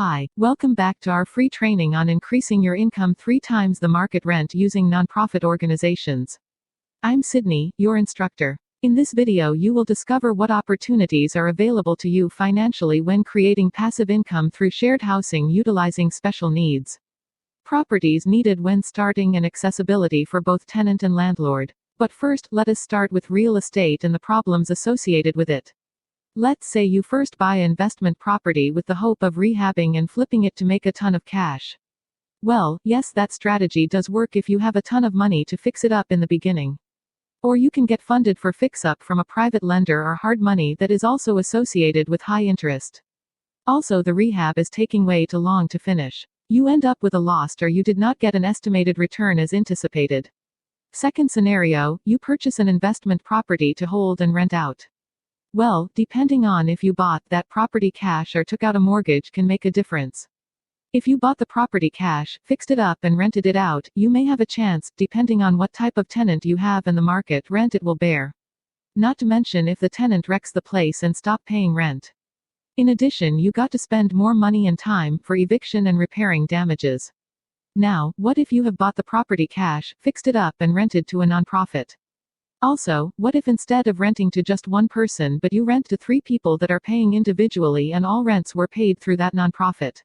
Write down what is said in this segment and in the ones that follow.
Hi, welcome back to our free training on increasing your income 3 times the market rent using nonprofit organizations. I'm Sydney, your instructor. In this video, you will discover what opportunities are available to you financially when creating passive income through shared housing utilizing special needs properties needed when starting and accessibility for both tenant and landlord. But first, let us start with real estate and the problems associated with it. Let's say you first buy investment property with the hope of rehabbing and flipping it to make a ton of cash. Well, yes, that strategy does work if you have a ton of money to fix it up in the beginning. Or you can get funded for fix-up from a private lender or hard money that is also associated with high interest. Also, the rehab is taking way too long to finish. You end up with a loss or you did not get an estimated return as anticipated. Second scenario, you purchase an investment property to hold and rent out. Well, depending on if you bought that property cash or took out a mortgage can make a difference. If you bought the property cash, fixed it up and rented it out, you may have a chance, depending on what type of tenant you have and the market rent it will bear. Not to mention if the tenant wrecks the place and stop paying rent. In addition, you got to spend more money and time for eviction and repairing damages. Now, what if you have bought the property cash, fixed it up and rented to a nonprofit? Also, what if instead of renting to just one person but you rent to 3 people that are paying individually and all rents were paid through that nonprofit?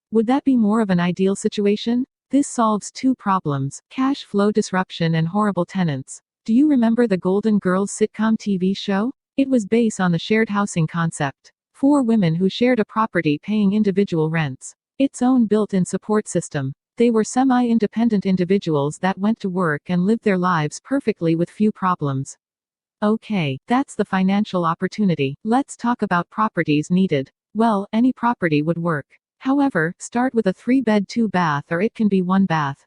Would that be more of an ideal situation? This solves 2 problems: cash flow disruption and horrible tenants. Do you remember the Golden Girls sitcom TV show? It was based on the shared housing concept. 4 women who shared a property paying individual rents. Its own built-in support system. They were semi-independent individuals that went to work and lived their lives perfectly with few problems. Okay, that's the financial opportunity. Let's talk about properties needed. Well, any property would work. However, start with a 3-bed 2-bath or it can be 1 bath.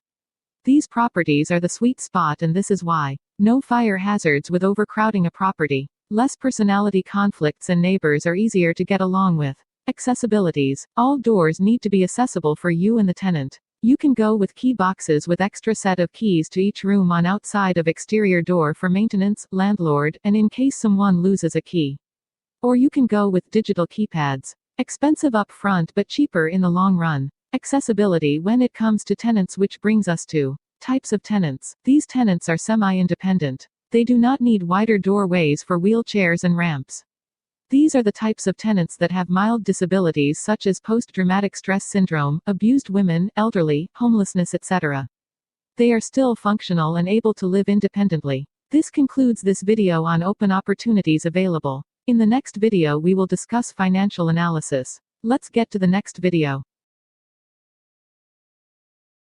These properties are the sweet spot and this is why. No fire hazards with overcrowding a property. Less personality conflicts and neighbors are easier to get along with. Accessibilities. All doors need to be accessible for you and the tenant. You can go with key boxes with extra set of keys to each room on outside of exterior door for maintenance, landlord, and in case someone loses a key. Or you can go with digital keypads. Expensive up front but cheaper in the long run. Accessibility when it comes to tenants, which brings us to types of tenants. These tenants are semi-independent. They do not need wider doorways for wheelchairs and ramps. These are the types of tenants that have mild disabilities such as post-traumatic stress syndrome, abused women, elderly, homelessness, etc. They are still functional and able to live independently. This concludes this video on open opportunities available. In the next video we will discuss financial analysis. Let's get to the next video.